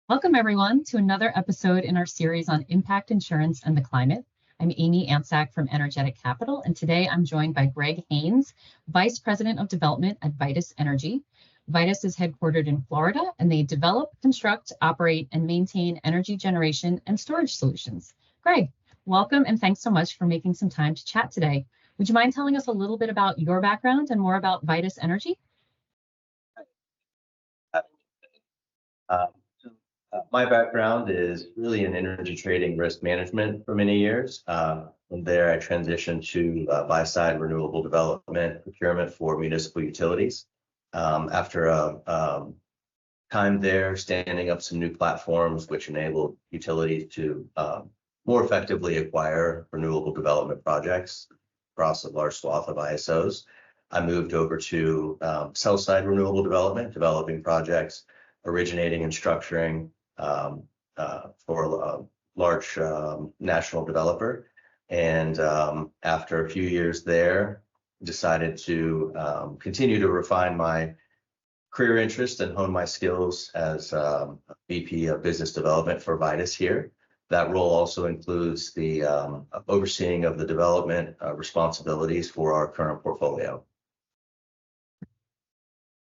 Welcome, everyone, to another episode in our series on impact insurance and the climate. I'm Amy Antczak from Energetic Capital, and today I'm joined by Greg Haynes, Vice President of Development at Vitis Energy. Vitis is headquartered in Florida, and they develop, construct, operate, and maintain energy generation and storage solutions. Greg, welcome, and thanks so much for making some time to chat today. Would you mind telling us a little bit about your background and more about Vitis Energy? My background is really in energy trading risk management for many years. From there, I transitioned to buy-side renewable development procurement for municipal utilities. After a time there, standing up some new platforms which enabled utilities to more effectively acquire renewable development projects across a large swath of ISOs. I moved over to sell-side renewable development, developing projects, originating and structuring for a large national developer. And after a few years there, decided to continue to refine my career interest and hone my skills as VP of Business Development for Vitis here. That role also includes the overseeing of the development responsibilities for our current portfolio.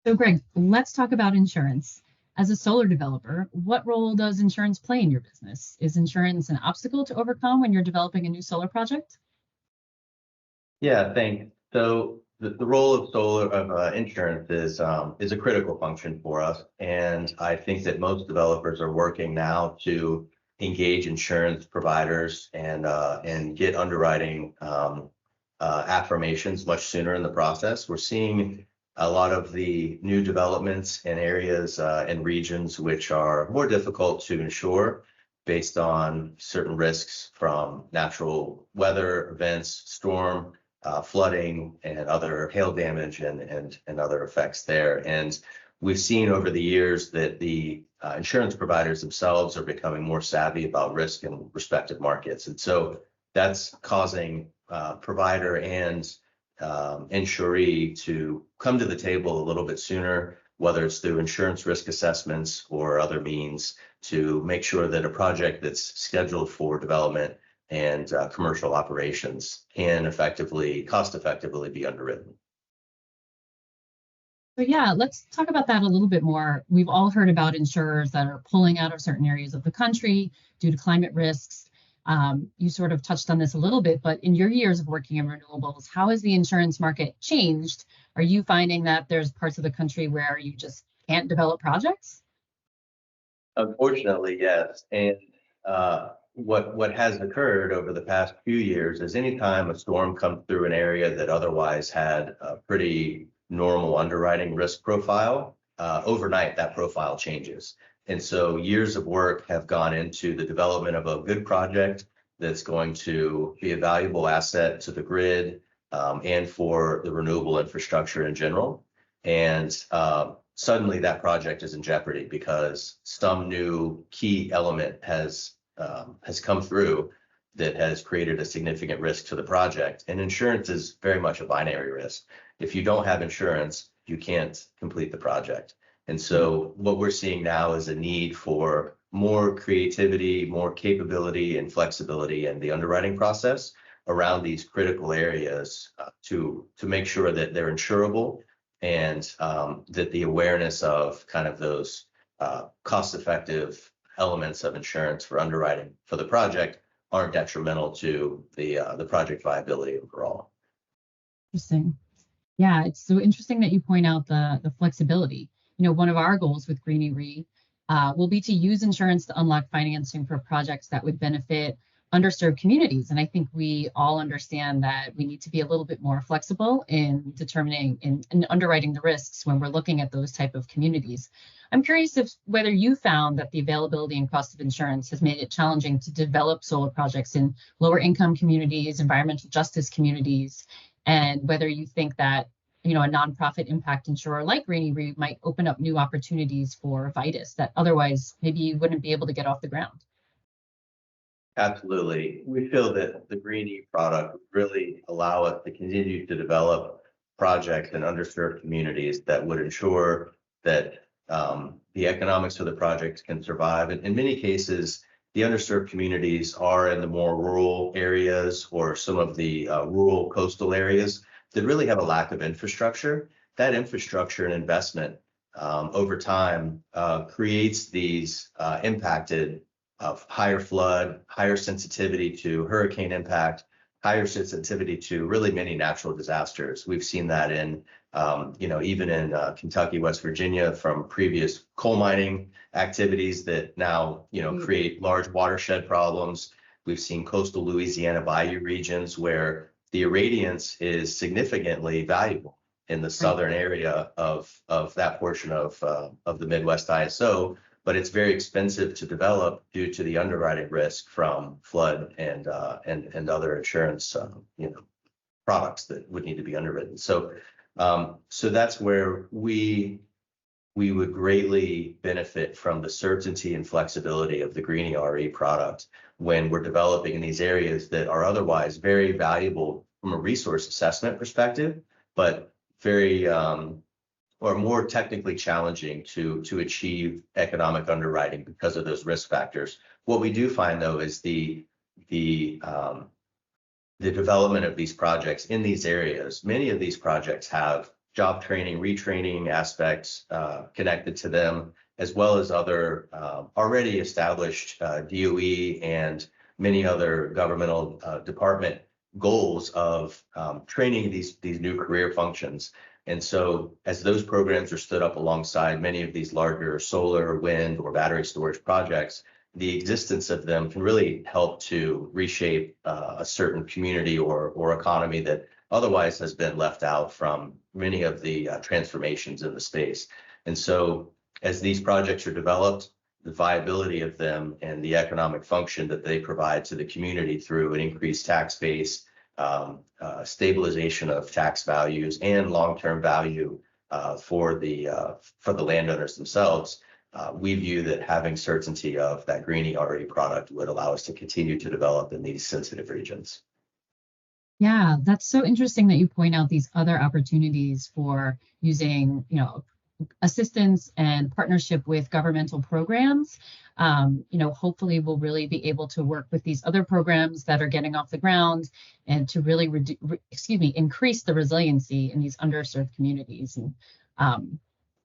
So Greg, let's talk about insurance. As a solar developer, what role does insurance play in your business? Is insurance an obstacle to overcome when you're developing a new solar project? Yeah, thanks. So the role of insurance is a critical function for us, and I think that most developers are working now to engage insurance providers and get underwriting affirmations much sooner in the process. We're seeing a lot of the new developments in areas and regions which are more difficult to insure based on certain risks from natural weather events, storm, flooding, and other hail damage and other effects there. And we've seen over the years that the insurance providers themselves are becoming more savvy about risk in respective markets. And so that's causing provider and insuree to come to the table a little bit sooner, whether it's through insurance risk assessments or other means, to make sure that a project that's scheduled for development and commercial operations can cost effectively be underwritten. So yeah, let's talk about that a little bit more. We've all heard about insurers that are pulling out of certain areas of the country due to climate risks. You sort of touched on this a little bit, but in your years of working in renewables, how has the insurance market changed? Are you finding that there's parts of the country where you just can't develop projects? Unfortunately, yes. And what has occurred over the past few years is anytime a storm comes through an area that otherwise had a pretty normal underwriting risk profile, overnight that profile changes. And so years of work have gone into the development of a good project that's going to be a valuable asset to the grid and for the renewable infrastructure in general. And suddenly that project is in jeopardy because some new key element has come through that has created a significant risk to the project. And insurance is very much a binary risk. If you don't have insurance, you can't complete the project. And so what we're seeing now is a need for more creativity, more capability and flexibility in the underwriting process around these critical areas to make sure that they're insurable and that the awareness of kind of those cost-effective elements of insurance for underwriting for the project aren't detrimental to the project viability overall. Interesting. Yeah, it's so interesting that you point out the flexibility. You know, one of our goals with GreenieRE will be to use insurance to unlock financing for projects that would benefit underserved communities. And I think we all understand that we need to be a little bit more flexible in determining and underwriting the risks when we're looking at those type of communities. I'm curious whether you found that the availability and cost of insurance has made it challenging to develop solar projects in lower income communities, environmental justice communities, and whether you think that a nonprofit impact insurer like GreenieRE might open up new opportunities for Vitis that otherwise maybe you wouldn't be able to get off the ground. Absolutely. We feel that the GreenieRE product would really allow us to continue to develop projects in underserved communities that would ensure that the economics of the project can survive. And in many cases, the underserved communities are in the more rural areas or some of the rural coastal areas that really have a lack of infrastructure. That infrastructure and investment over time creates these impacted of higher flood, higher sensitivity to hurricane impact, higher sensitivity to really many natural disasters. We've seen that in, even in Kentucky, West Virginia, from previous coal mining activities that now, create large watershed problems. We've seen coastal Louisiana bayou regions where the irradiance is significantly valuable in the southern area of that portion of the Midwest ISO, but it's very expensive to develop due to the underwriting risk from flood and other insurance products that would need to be underwritten. So that's where we would greatly benefit from the certainty and flexibility of the GreenieRE product when we're developing in these areas that are otherwise very valuable from a resource assessment perspective, but very or more technically challenging to achieve economic underwriting because of those risk factors. What we do find, though, is the development of these projects in these areas. Many of these projects have job training, retraining aspects connected to them, as well as other already established DOE and many other governmental department goals of training these new career functions. And so as those programs are stood up alongside many of these larger solar, wind, or battery storage projects, the existence of them can really help to reshape a certain community or economy that otherwise has been left out from many of the transformations in the space. And so as these projects are developed, the viability of them and the economic function that they provide to the community through an increased tax base, stabilization of tax values, and long-term value for the landowners themselves, we view that having certainty of that GreenieRE product would allow us to continue to develop in these sensitive regions. Yeah, that's so interesting that you point out these other opportunities for using, assistance and partnership with governmental programs. Hopefully we'll really be able to work with these other programs that are getting off the ground and to really increase the resiliency in these underserved communities. And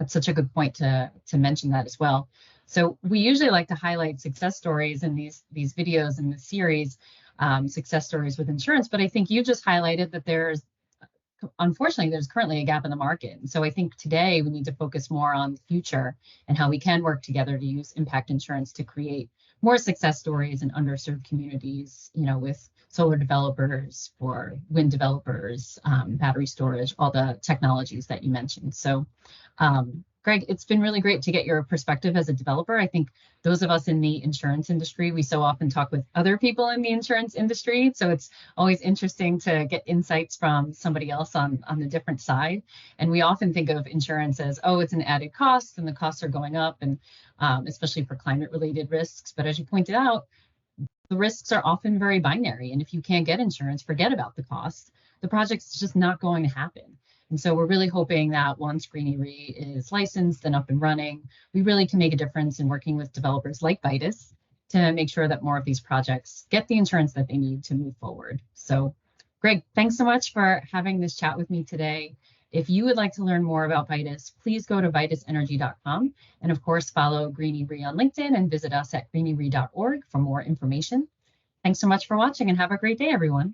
that's such a good point to mention that as well. So we usually like to highlight success stories in these videos in the series, success stories with insurance, but I think you just highlighted that unfortunately, there's currently a gap in the market. And so I think today we need to focus more on the future and how we can work together to use impact insurance to create more success stories in underserved communities, with solar developers, for wind developers, battery storage, all the technologies that you mentioned. So, Greg, it's been really great to get your perspective as a developer. I think those of us in the insurance industry, we so often talk with other people in the insurance industry. So it's always interesting to get insights from somebody else on the different side. And we often think of insurance as, oh, it's an added cost and the costs are going up, and especially for climate related risks. But as you pointed out, the risks are often very binary. And if you can't get insurance, forget about the cost. The project's just not going to happen. And so we're really hoping that once GreenieRE is licensed and up and running, we really can make a difference in working with developers like Vitis to make sure that more of these projects get the insurance that they need to move forward. So, Greg, thanks so much for having this chat with me today. If you would like to learn more about Vitis, please go to vitisenergy.com. And of course, follow GreenieRE on LinkedIn and visit us at greeniere.org for more information. Thanks so much for watching and have a great day, everyone.